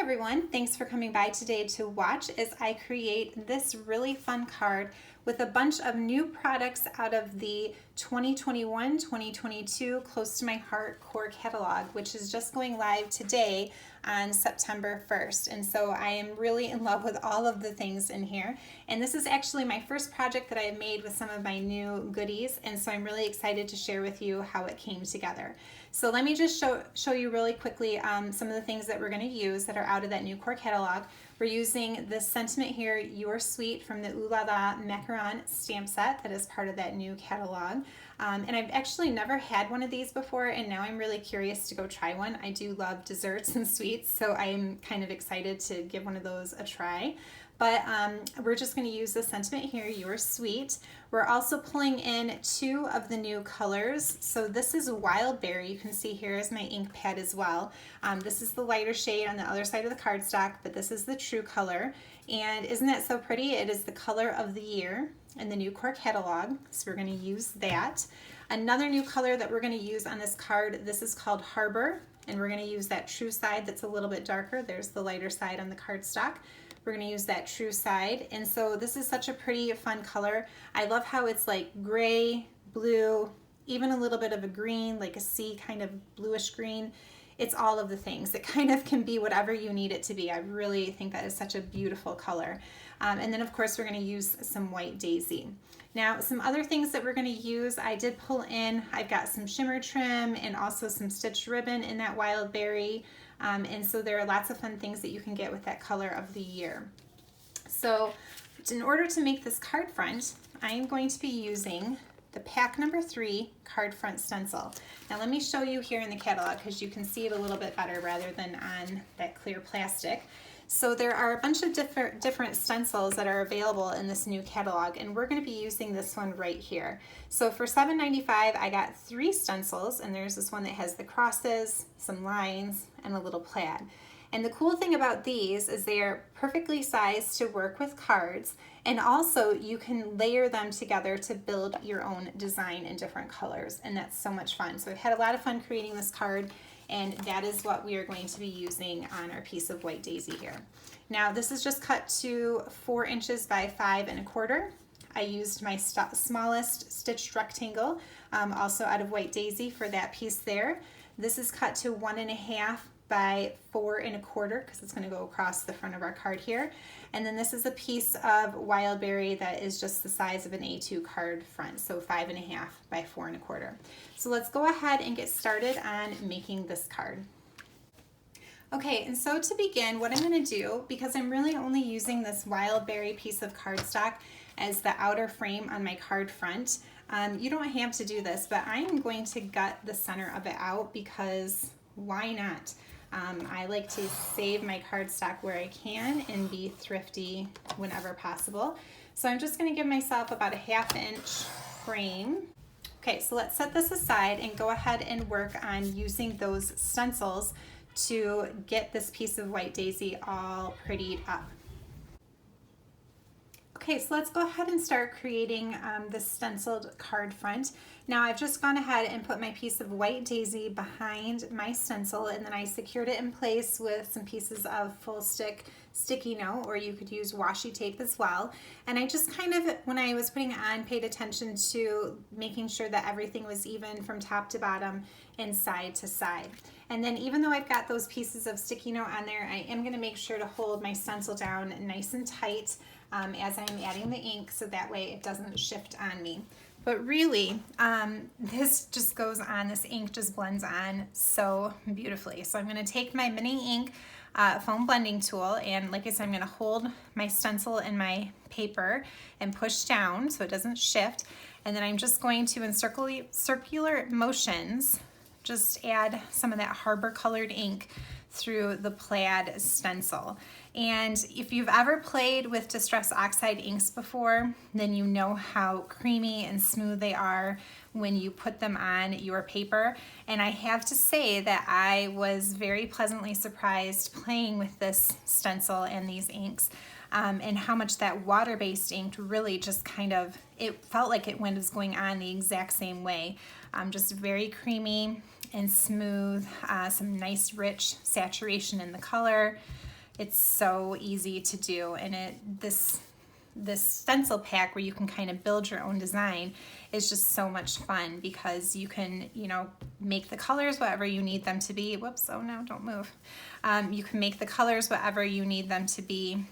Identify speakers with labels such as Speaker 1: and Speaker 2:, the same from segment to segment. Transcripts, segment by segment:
Speaker 1: everyone, thanks for coming by today to watch as I create this really fun card with a bunch of new products out of the 2021-2022 Close to My Heart core catalog, which is just going live today on September 1st. And so I am really in love with all of the things in here. And this is actually my first project that I have made with some of my new goodies. And so I'm really excited to share with you how it came together. So let me just show you really quickly some of the things that we're going to use that are out of that new core catalog. We're using this sentiment here, You're Sweet, from the Ooh La La Macaron stamp set that is part of that new catalog. And I've actually never had one of these before, and now I'm really curious to go try one. I do love desserts and sweets, so I'm kind of excited to give one of those a try. But we're just going to use the sentiment here, You're Sweet. We're also pulling in two of the new colors. So this is Wild Berry. You can see here is my ink pad as well. This is the lighter shade on the other side of the cardstock, but this is the true color. And isn't that so pretty? It is the color of the year in the new core catalog. So we're going to use that. Another new color that we're going to use on this card, this is called Harbour. And we're going to use that true side that's a little bit darker. There's the lighter side on the cardstock. We're going to use that true side. And so this is such a pretty, fun color. I love how it's like gray, blue, even a little bit of a green, like a sea kind of bluish green. It's all of the things. It kind of can be whatever you need it to be. I really think that is such a beautiful color. And then of course we're going to use some white daisy. Now some other things that we're going to use, I did pull in, I've got some shimmer trim and also some stitched ribbon in that Wild Berry. And so there are lots of fun things that you can get with that color of the year. So in order to make this card front, I am going to be using the pack number 3 card front stencil. Now let me show you here in the catalog because you can see it a little bit better rather than on that clear plastic. So there are a bunch of different stencils that are available in this new catalog, and we're going to be using this one right here. So for $7.95 I got 3 stencils, and there's this one that has the crosses, some lines, and a little plaid. And the cool thing about these is they are perfectly sized to work with cards, and also you can layer them together to build your own design in different colors, and that's so much fun. So I've had a lot of fun creating this card, and that is what we are going to be using on our piece of white daisy here. Now this is just cut to 4 inches by 5 1/4. I used my smallest stitched rectangle, also out of white daisy for that piece there. This is cut to 1 1/2 by 4 1/4 because it's going to go across the front of our card here. And then this is a piece of Wild Berry that is just the size of an A2 card front, so 5 1/2 by 4 1/4. So let's go ahead and get started on making this card. Okay, and so to begin, what I'm going to do, because I'm really only using this Wild Berry piece of cardstock as the outer frame on my card front, you don't have to do this, but I am going to gut the center of it out because why not? I like to save my cardstock where I can and be thrifty whenever possible. So I'm just going to give myself about a 1/2 inch frame. Okay, so let's set this aside and go ahead and work on using those stencils to get this piece of white daisy all prettied up. Okay, so let's go ahead and start creating the stenciled card front. Now I've just gone ahead and put my piece of white daisy behind my stencil, and then I secured it in place with some pieces of full stick sticky note, or you could use washi tape as well. And I just kind of, when I was putting it on, paid attention to making sure that everything was even from top to bottom and side to side. And then even though I've got those pieces of sticky note on there, I am going to make sure to hold my stencil down nice and tight as I'm adding the ink, so that way it doesn't shift on me. But really, this just goes on, this ink just blends on so beautifully. So I'm going to take my mini ink foam blending tool, and like I said, I'm going to hold my stencil in my paper and push down so it doesn't shift. And then I'm just going to, in circular motions, just add some of that Harbour colored ink through the plaid stencil. And if you've ever played with Distress Oxide inks before, then you know how creamy and smooth they are when you put them on your paper. And I have to say that I was very pleasantly surprised playing with this stencil and these inks, and how much that water-based ink really just kind of, it felt like it was going on the exact same way. Just very creamy and smooth, some nice rich saturation in the color. It's so easy to do, and this stencil pack where you can kind of build your own design is just so much fun because you can, you know, make the colors whatever you need them to be. Whoops, oh no, don't move. You can make the colors whatever you need them to be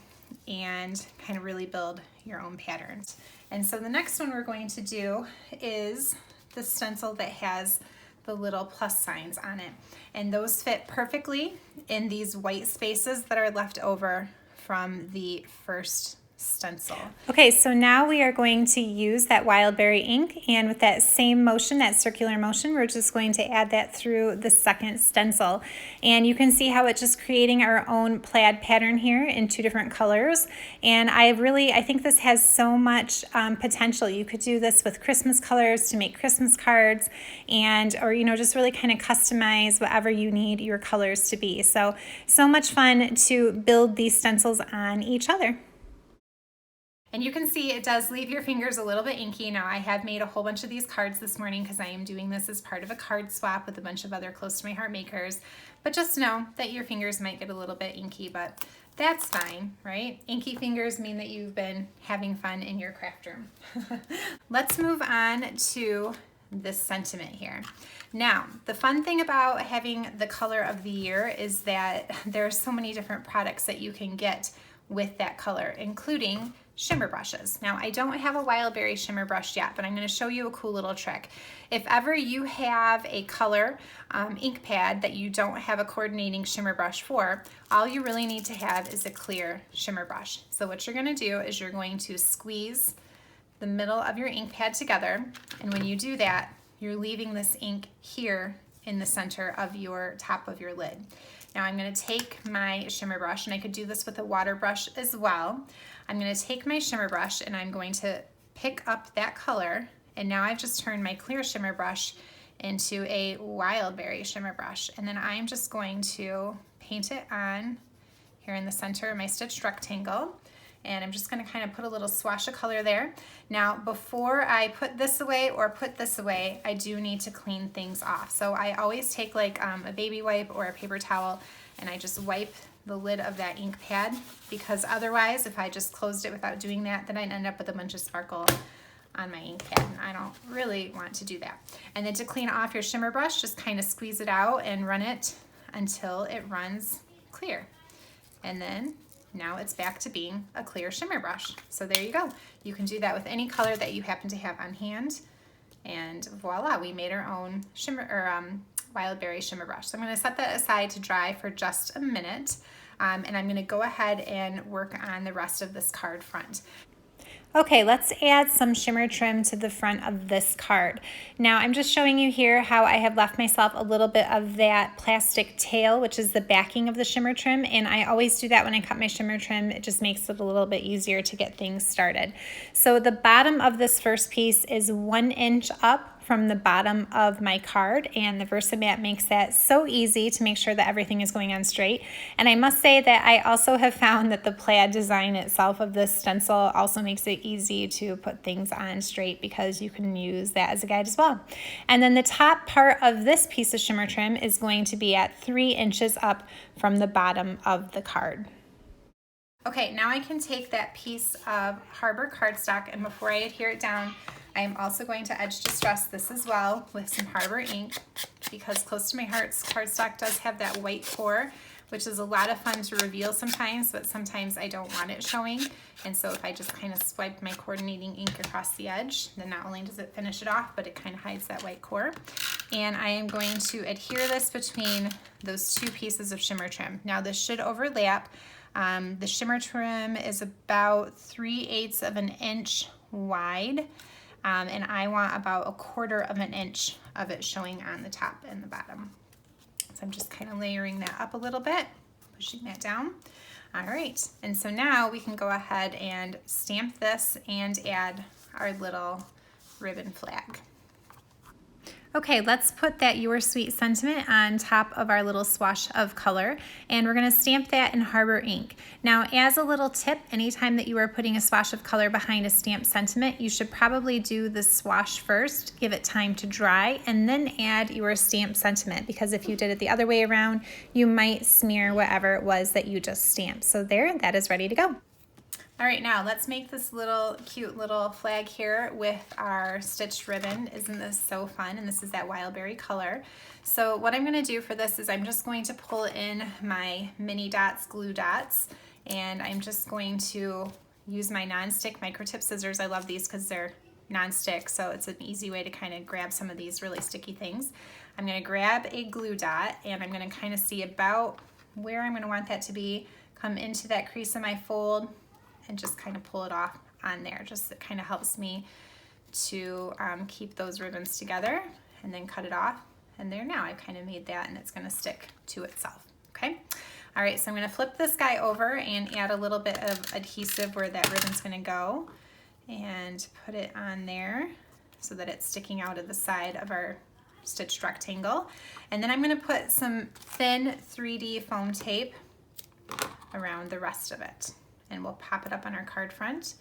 Speaker 1: and kind of really build your own patterns. And so the next one we're going to do is the stencil that has the little plus signs on it. And those fit perfectly in these white spaces that are left over from the first stencil. Okay, so now we are going to use that wild berry ink, and with that same motion, that circular motion, we're just going to add that through the second stencil. And you can see how it's just creating our own plaid pattern here in 2 different colors. And I think this has so much potential. You could do this with Christmas colors to make Christmas cards, or you know, just really kind of customize whatever you need your colors to be. So much fun to build these stencils on each other. And you can see it does leave your fingers a little bit inky. Now I have made a whole bunch of these cards this morning because I am doing this as part of a card swap with a bunch of other close to my heart makers. But just know that your fingers might get a little bit inky, but that's fine, right? Inky fingers mean that you've been having fun in your craft room. Let's move on to this sentiment here. Now, the fun thing about having the color of the year is that there are so many different products that you can get with that color, including shimmer brushes. Now, I don't have a wild berry shimmer brush yet, but I'm going to show you a cool little trick. If ever you have a color ink pad that you don't have a coordinating shimmer brush for, all you really need to have is a clear shimmer brush. So what you're going to do is you're going to squeeze the middle of your ink pad together, and when you do that, you're leaving this ink here in the center of your top of your lid. Now I'm going to take my shimmer brush, and I could do this with a water brush as well. I'm going to take my shimmer brush and I'm going to pick up that color, and now I've just turned my clear shimmer brush into a wild berry shimmer brush, and then I'm just going to paint it on here in the center of my stitched rectangle, and I'm just going to kind of put a little swash of color there. Now before I put this away or put this away, I do need to clean things off. So I always take like a baby wipe or a paper towel, and I just wipe the lid of that ink pad, because otherwise if I just closed it without doing that, then I'd end up with a bunch of sparkle on my ink pad, and I don't really want to do that. And then to clean off your shimmer brush, just kind of squeeze it out and run it until it runs clear. And then now it's back to being a clear shimmer brush. So there you go. You can do that with any color that you happen to have on hand, and voila, we made our own shimmer or wild berry shimmer brush. So I'm going to set that aside to dry for just a minute, and I'm going to go ahead and work on the rest of this card front. Okay, let's add some shimmer trim to the front of this card. Now I'm just showing you here how I have left myself a little bit of that plastic tail, which is the backing of the shimmer trim, and I always do that when I cut my shimmer trim. It just makes it a little bit easier to get things started. So the bottom of this first piece is 1 inch up from the bottom of my card, and the Versamat makes that so easy to make sure that everything is going on straight. And I must say that I also have found that the plaid design itself of this stencil also makes it easy to put things on straight, because you can use that as a guide as well. And then the top part of this piece of shimmer trim is going to be at 3 inches up from the bottom of the card. Okay, now I can take that piece of Harbour cardstock, and before I adhere it down, I am also going to edge distress this as well with some Harbour ink, because close to my heart's cardstock does have that white core, which is a lot of fun to reveal sometimes, but sometimes I don't want it showing. And so if I just kind of swipe my coordinating ink across the edge, then not only does it finish it off, but it kind of hides that white core. And I am going to adhere this between those 2 pieces of shimmer trim. Now this should overlap. The shimmer trim is about 3/8 of an inch wide. And I want about 1/4 of an inch of it showing on the top and the bottom. So I'm just kind of layering that up a little bit, pushing that down. All right, and so now we can go ahead and stamp this and add our little ribbon flag. Okay, let's put that Your Sweet sentiment on top of our little swash of color, and we're gonna stamp that in Harbour ink. Now, as a little tip, anytime that you are putting a swash of color behind a stamped sentiment, you should probably do the swash first, give it time to dry, and then add your stamped sentiment, because if you did it the other way around, you might smear whatever it was that you just stamped. So there, that is ready to go. All right, now let's make this little cute little flag here with our stitched ribbon. Isn't this so fun? And this is that wild berry color. So what I'm gonna do for this is I'm just going to pull in my mini dots, glue dots, and I'm just going to use my non-stick microtip scissors. I love these because they're non-stick, so it's an easy way to kind of grab some of these really sticky things. I'm gonna grab a glue dot and I'm gonna kind of see about where I'm gonna want that to be, come into that crease of my fold, and just kind of pull it off on there. Just it kind of helps me to keep those ribbons together, and then cut it off. And there, now I've kind of made that, and it's gonna stick to itself, okay? All right, so I'm gonna flip this guy over and add a little bit of adhesive where that ribbon's gonna go, and put it on there so that it's sticking out of the side of our stitched rectangle. And then I'm gonna put some thin 3D foam tape around the rest of it. And we'll pop it up on our card front,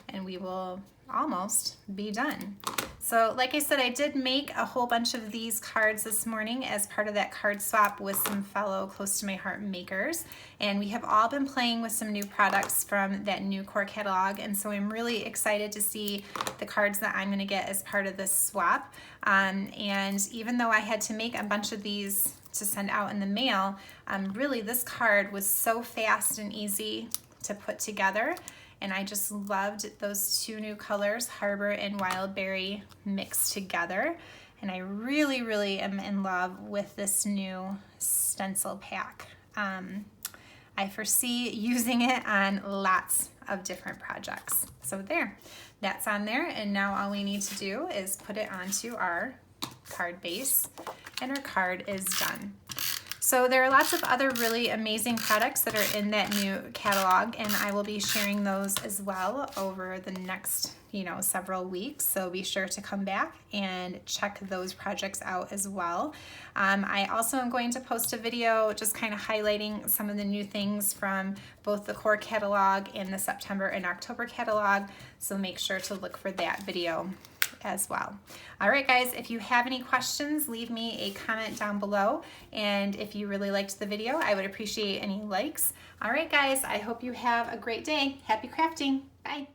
Speaker 1: and we will almost be done. So like I said, I did make a whole bunch of these cards this morning as part of that card swap with some fellow close to my heart makers, and we have all been playing with some new products from that new core catalog, and so I'm really excited to see the cards that I'm going to get as part of this swap. And even though I had to make a bunch of these to send out in the mail, really this card was so fast and easy to put together, and I just loved those two new colors, Harbour and Wild Berry, mixed together. And I really am in love with this new stencil pack. I foresee using it on lots of different projects. So there, that's on there, and now all we need to do is put it onto our card base, and our card is done. So there are lots of other really amazing products that are in that new catalog, and I will be sharing those as well over the next, several weeks. So be sure to come back and check those projects out as well. I also am going to post a video just kind of highlighting some of the new things from both the core catalog and the September and October catalog. So make sure to look for that video as well. All right, guys, if you have any questions, leave me a comment down below. And if you really liked the video, I would appreciate any likes. All right, guys, I hope you have a great day. Happy crafting. Bye.